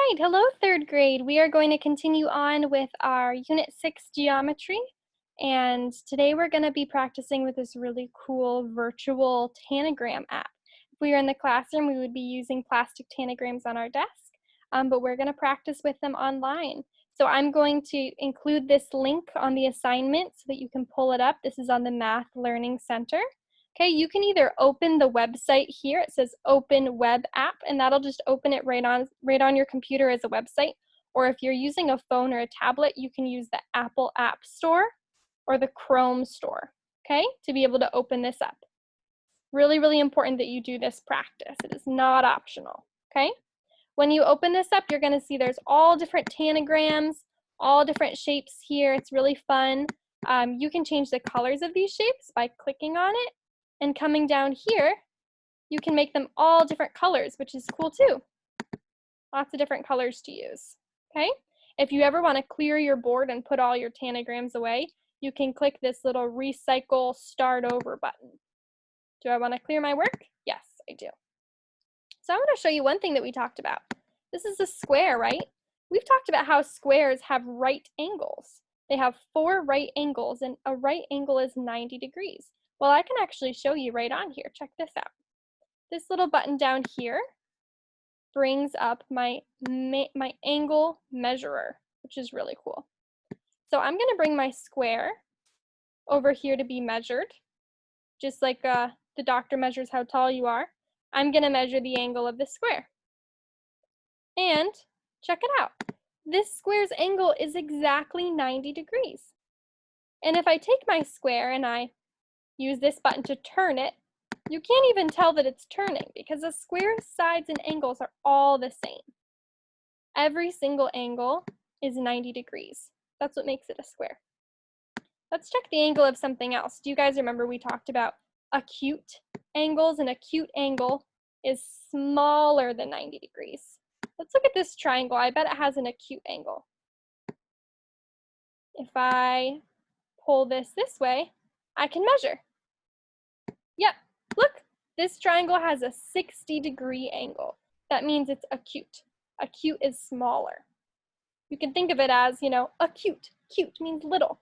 right, hello third grade. We are going to continue on with our Unit 6 geometry, and today we're going to be practicing with this really cool virtual tanagram app. If we were in the classroom, we would be using plastic tanagrams on our desk, but we're going to practice with them online. So I'm going to include this link on the assignment so that you can pull it up. This is on the Math Learning Center. Okay, you can either open the website here, it says open web app, and that'll just open it right on your computer as a website. Or if you're using a phone or a tablet, you can use the Apple App Store or the Chrome Store, okay, to be able to open this up. Really, really important that you do this practice. It is not optional, okay? When you open this up, you're gonna see there's all different tanagrams, all different shapes here. It's really fun. You can change the colors of these shapes by clicking on it. And coming down here, you can make them all different colors, which is cool too. Lots of different colors to use, okay? If you ever want to clear your board and put all your tanagrams away, you can click this little recycle start over button. Do I want to clear my work? Yes, I do. So I want to show you one thing that we talked about. This is a square, right? We've talked about how squares have right angles. They have 4 right angles, and a right angle is 90 degrees. Well, I can actually show you right on here. Check this out. This little button down here brings up my angle measurer, which is really cool. So I'm going to bring my square over here to be measured, just like the doctor measures how tall you are. I'm going to measure the angle of the square. And check it out. This square's angle is exactly 90 degrees. And if I take my square and I use this button to turn it, you can't even tell that it's turning because the square's sides and angles are all the same. Every single angle is 90 degrees. That's what makes it a square. Let's check the angle of something else. Do you guys remember we talked about acute angles? An acute angle is smaller than 90 degrees. Let's look at this triangle. I bet it has an acute angle. If I pull this way, I can measure. Yep, look, this triangle has a 60-degree angle. That means it's acute. Acute is smaller. You can think of it as, acute. Cute means little.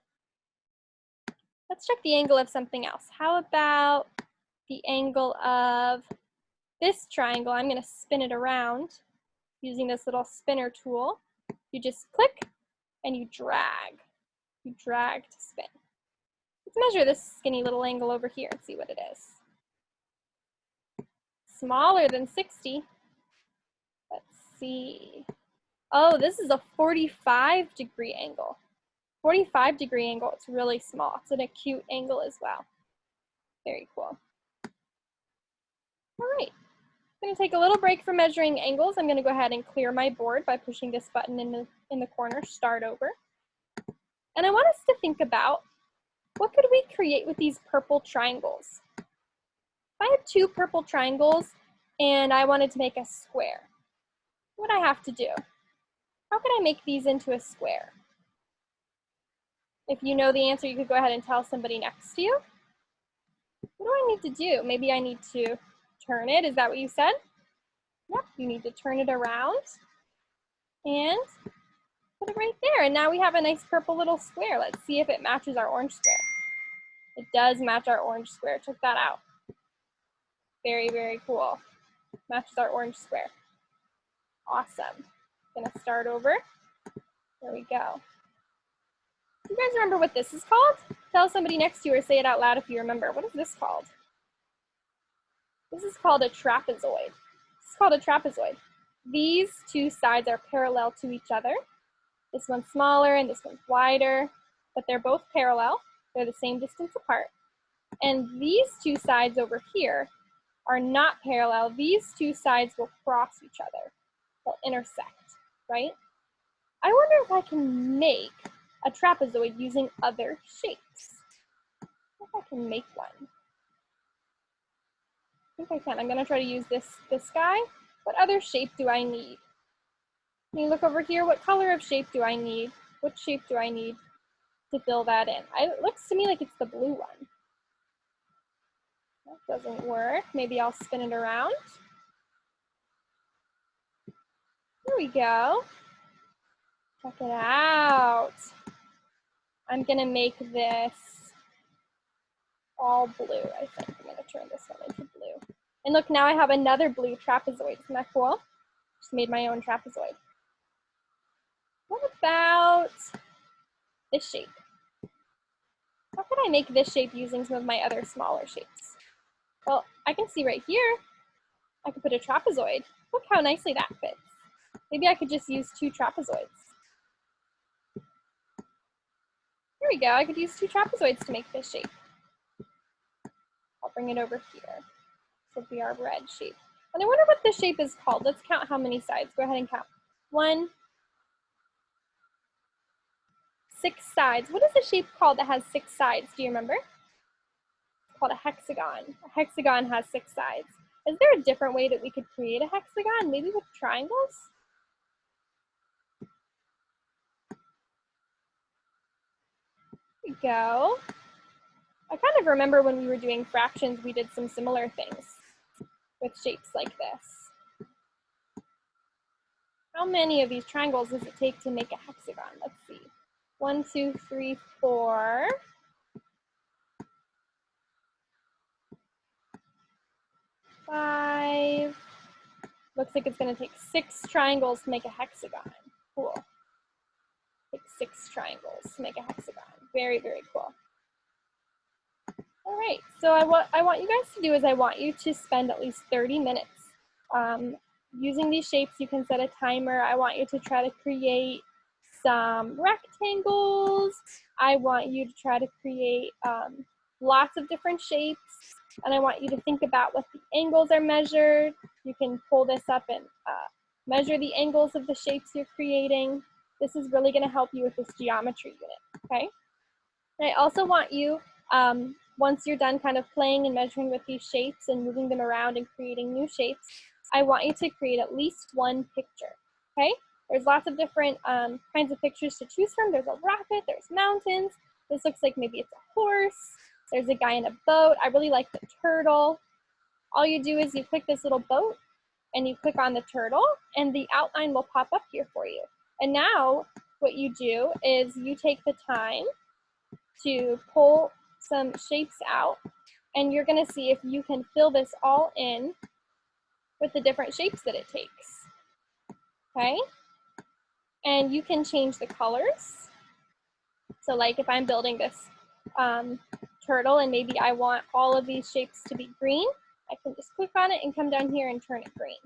Let's check the angle of something else. How about the angle of this triangle? I'm going to spin it around using this little spinner tool. You just click and you drag. You drag to spin. Let's measure this skinny little angle over here and see what it is. Smaller than 60. Let's see. Oh, this is a 45-degree angle. 45-degree angle, it's really small. It's an acute angle as well. Very cool. All right, I'm gonna take a little break from measuring angles. I'm gonna go ahead and clear my board by pushing this button in the corner, start over. And I want us to think about, what could we create with these purple triangles? If I had 2 purple triangles and I wanted to make a square, what would I have to do? How could I make these into a square? If you know the answer, you could go ahead and tell somebody next to you. What do I need to do? Maybe I need to turn it. Is that what you said? Yep, you need to turn it around and put it right there. And now we have a nice purple little square. Let's see if it matches our orange square. It does match our orange square. Check that out. Very, very cool. Matches our orange square. Awesome. Gonna start over. There we go. Do you guys remember what this is called? Tell somebody next to you or say it out loud if you remember. What is this called? This is called a trapezoid. This is called a trapezoid. These 2 sides are parallel to each other. This one's smaller and this one's wider, but they're both parallel. They're the same distance apart. And these 2 sides over here are not parallel. These 2 sides will cross each other. They'll intersect, right? I wonder if I can make a trapezoid using other shapes. I think I can make one. I think I can. I'm gonna try to use this guy. What other shape do I need? Can you look over here? What color of shape do I need? What shape do I need to fill that in? It looks to me like it's the blue one. That doesn't work. Maybe I'll spin it around. Here we go. Check it out. I'm gonna make this all blue, I think. I'm gonna turn this one into blue. And look, now I have another blue trapezoid. Isn't that cool? Just made my own trapezoid. What about this shape? How could I make this shape using some of my other smaller shapes? Well, I can see right here, I could put a trapezoid. Look how nicely that fits. Maybe I could just use 2 trapezoids. Here we go, I could use 2 trapezoids to make this shape. I'll bring it over here. This will be our red shape. And I wonder what this shape is called. Let's count how many sides. Go ahead and count. 1, 6 sides. What is a shape called that has 6 sides? Do you remember? It's called a hexagon. A hexagon has 6 sides. Is there a different way that we could create a hexagon? Maybe with triangles? There we go. I kind of remember when we were doing fractions, we did some similar things with shapes like this. How many of these triangles does it take to make a hexagon? Let's see. 1, 2, 3, 4. 5. Looks like it's going to take 6 triangles to make a hexagon. Cool. Take 6 triangles to make a hexagon. Very, very cool. All right, so what I want you guys to do is I want you to spend at least 30 minutes using these shapes. You can set a timer. I want you to try to create some rectangles. I want you to try to create lots of different shapes. And I want you to think about what the angles are measured. You can pull this up and measure the angles of the shapes you're creating. This is really going to help you with this geometry unit, okay? And I also want you, once you're done kind of playing and measuring with these shapes and moving them around and creating new shapes, I want you to create at least 1 picture, okay? There's lots of different kinds of pictures to choose from. There's a rocket, there's mountains. This looks like maybe it's a horse. There's a guy in a boat. I really like the turtle. All you do is you click this little boat and you click on the turtle and the outline will pop up here for you. And now what you do is you take the time to pull some shapes out and you're gonna see if you can fill this all in with the different shapes that it takes, okay? And you can change the colors. So like if I'm building this turtle and maybe I want all of these shapes to be green, I can just click on it and come down here and turn it green.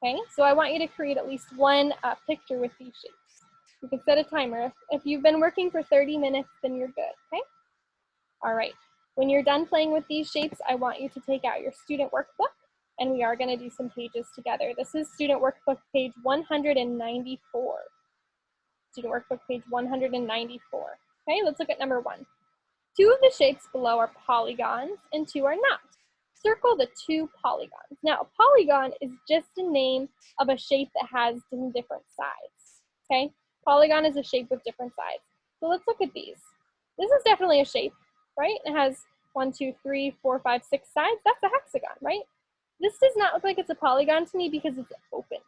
Okay, so I want you to create at least 1 picture with these shapes. You can set a timer. If you've been working for 30 minutes, then you're good, okay? All right, when you're done playing with these shapes, I want you to take out your student workbook and we are gonna do some pages together. This is student workbook page 194. Student workbook page 194. Okay, let's look at number 1. 2 of the shapes below are polygons and 2 are not. Circle the 2 polygons. Now, a polygon is just a name of a shape that has different sides, okay? Polygon is a shape with different sides. So let's look at these. This is definitely a shape, right? It has 1, 2, 3, 4, 5, 6 sides. That's a hexagon, right? This does not look like it's a polygon to me because it's open,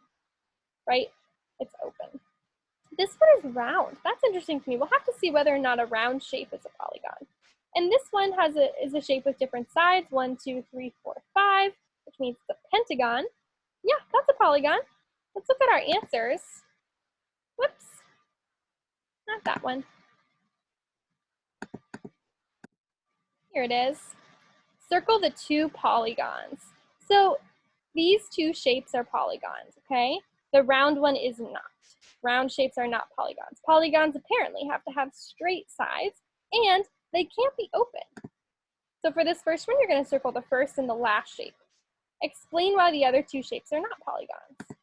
right? It's open. This one is round. That's interesting to me. We'll have to see whether or not a round shape is a polygon. And this one is a shape with different sides, 1, 2, 3, 4, 5, which means it's a pentagon. Yeah, that's a polygon. Let's look at our answers. Whoops, not that one. Here it is. Circle the 2 polygons. So these 2 shapes are polygons, okay? The round one is not. Round shapes are not polygons. Polygons apparently have to have straight sides and they can't be open. So for this first one, you're going to circle the first and the last shape. Explain why the other 2 shapes are not polygons.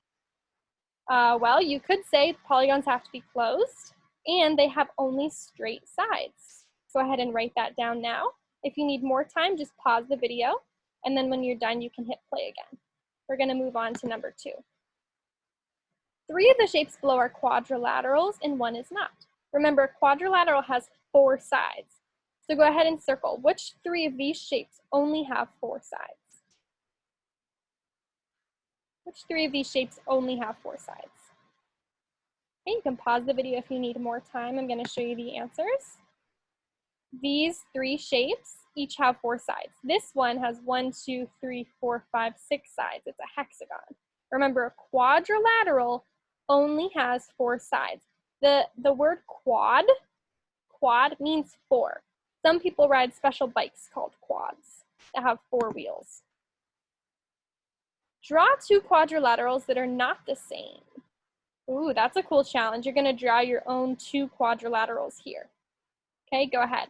Well, you could say polygons have to be closed and they have only straight sides. Go ahead and write that down now. If you need more time, just pause the video and then when you're done, you can hit play again. We're going to move on to number 2. 3 of the shapes below are quadrilaterals and 1 is not. Remember, a quadrilateral has 4 sides. So go ahead and circle. Which 3 of these shapes only have 4 sides? Which Which three of these shapes only have 4 sides? Okay, you can pause the video if you need more time. I'm going to show you the answers. These 3 shapes each have 4 sides. This one has 1, 2, 3, 4, 5, 6 sides. It's a hexagon. Remember, a quadrilateral only has 4 sides. The word quad means 4. Some people ride special bikes called quads that have 4 wheels. Draw 2 quadrilaterals that are not the same. Ooh, that's a cool challenge. You're going to draw your own 2 quadrilaterals here. Okay, go ahead.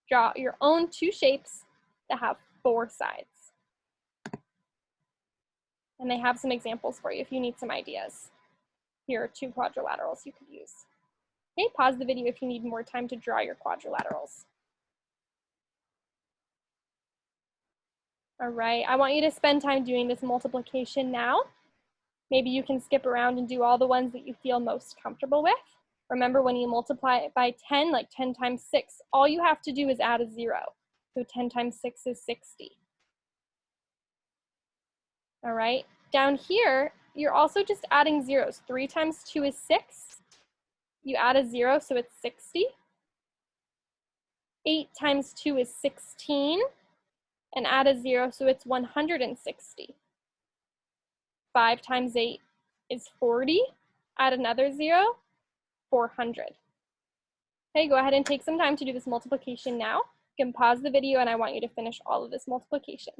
Draw your own 2 shapes that have 4 sides. And they have some examples for you if you need some ideas. Here are 2 quadrilaterals you could use. Okay, pause the video if you need more time to draw your quadrilaterals. All right, I want you to spend time doing this multiplication now. Maybe you can skip around and do all the ones that you feel most comfortable with. Remember, when you multiply it by 10, like 10 times 6, all you have to do is add a 0. So 10 times 6 is 60. All right, down here, you're also just adding zeros. 3 times 2 is 6. You add a 0, so it's 60. 8 times 2 is 16. And add a 0, so it's 160. 5 times 8 is 40. Add another 0, 400. Okay, go ahead and take some time to do this multiplication now. You can pause the video and I want you to finish all of this multiplication.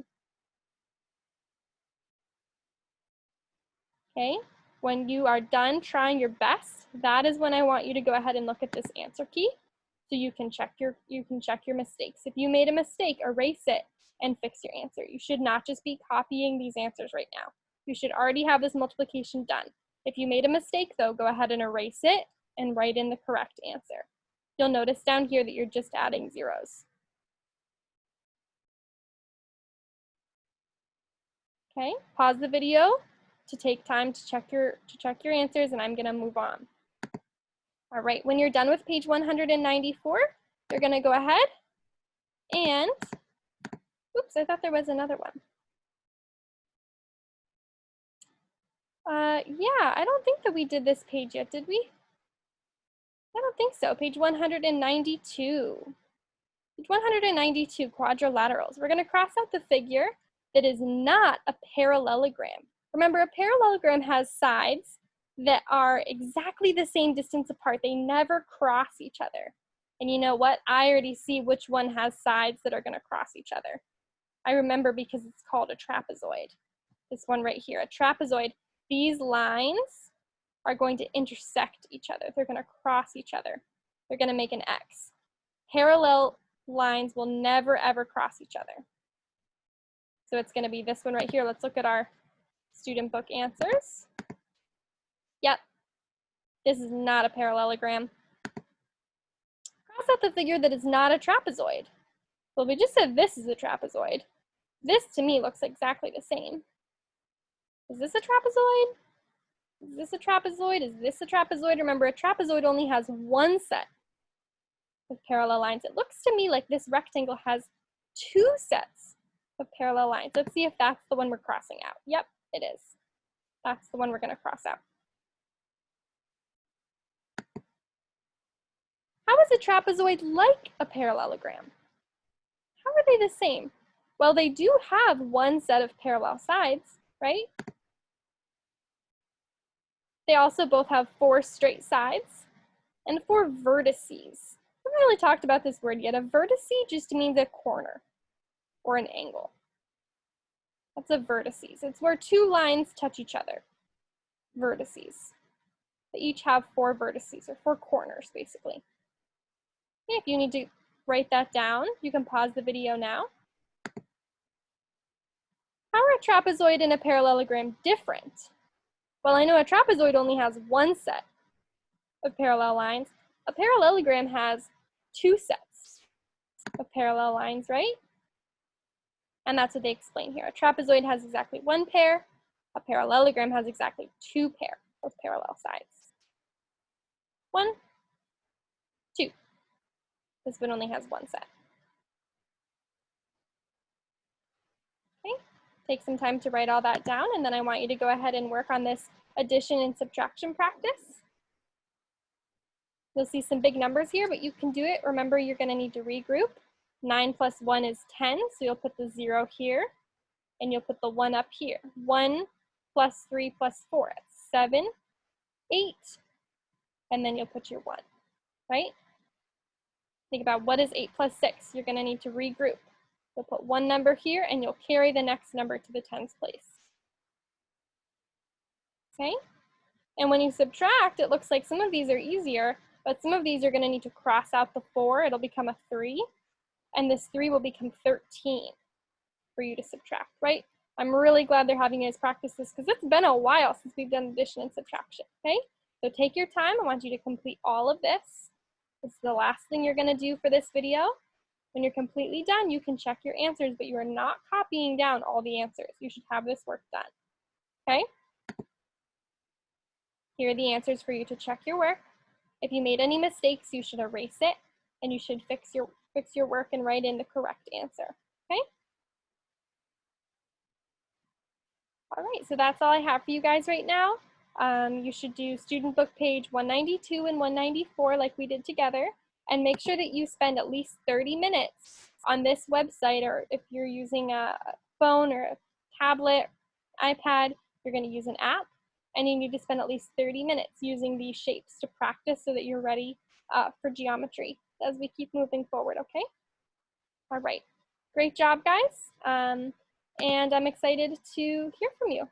Okay, when you are done trying your best, that is when I want you to go ahead and look at this answer key so you can check your mistakes. If you made a mistake, erase it and fix your answer. You should not just be copying these answers right now. You should already have this multiplication done. If you made a mistake though, go ahead and erase it and write in the correct answer. You'll notice down here that you're just adding zeros. Okay, pause the video to take time to check your answers, and I'm gonna move on. All right, when you're done with page 194, you're gonna go ahead and, oops, I thought there was another one. Yeah, I don't think that we did this page yet, did we? I don't think so. Page 192. Page 192, quadrilaterals. We're going to cross out the figure that is not a parallelogram. Remember, a parallelogram has sides that are exactly the same distance apart. They never cross each other. And you know what? I already see which one has sides that are going to cross each other. I remember because it's called a trapezoid. This one right here, a trapezoid. These lines are going to intersect each other. They're going to cross each other. They're going to make an X. Parallel lines will never, ever cross each other. So it's going to be this one right here. Let's look at our student book answers. Yep, this is not a parallelogram. Cross out the figure that is not a trapezoid. Well, we just said this is a trapezoid. This to me looks exactly the same. Is this a trapezoid? Is this a trapezoid? Is this a trapezoid? Remember, a trapezoid only has one set of parallel lines. It looks to me like this rectangle has 2 sets of parallel lines. Let's see if that's the one we're crossing out. Yep, it is. That's the one we're going to cross out. How is a trapezoid like a parallelogram? How are they the same? Well, they do have one set of parallel sides, right? They also both have 4 straight sides and 4 vertices. We haven't really talked about this word yet. A vertice just means a corner or an angle. That's a vertices. It's where 2 lines touch each other. Vertices. They each have 4 vertices, or 4 corners, basically. Okay, if you need to write that down, you can pause the video now. How are a trapezoid and a parallelogram different? Well, I know a trapezoid only has one set of parallel lines. A parallelogram has 2 sets of parallel lines, right? And that's what they explain here. A trapezoid has exactly 1 pair. A parallelogram has exactly 2 pair of parallel sides. 1, 2. This one only has 1 set. Okay, Take some time to write all that down, and then I want you to go ahead and work on this addition and subtraction practice. You'll see some big numbers here, but you can do it. Remember, you're going to need to regroup. 9 plus 1 is 10, so you'll put the 0 here, and you'll put the 1 up here. 1 plus 3 plus 4, it's 7, 8, and then you'll put your 1, right? Think about what is 8 plus 6. You're going to need to regroup. You'll put one number here, and you'll carry the next number to the tens place. Okay? And when you subtract, it looks like some of these are easier, but some of these you're going to need to cross out the 4. It'll become a 3, and this 3 will become 13 for you to subtract, right? I'm really glad they're having you guys practice this because it's been a while since we've done addition and subtraction, okay? So take your time. I want you to complete all of this. This is the last thing you're going to do for this video. When you're completely done, you can check your answers, but you are not copying down all the answers. You should have this work done, okay? Here are the answers for you to check your work. If you made any mistakes, you should erase it, and you should fix your work and write in the correct answer, okay? All right, so that's all I have for you guys right now. You should do student book page 192 and 194 like we did together, and make sure that you spend at least 30 minutes on this website, or if you're using a phone or a tablet, iPad, you're going to use an app, and you need to spend at least 30 minutes using these shapes to practice so that you're ready for geometry as we keep moving forward, okay? All right, great job, guys. And I'm excited to hear from you.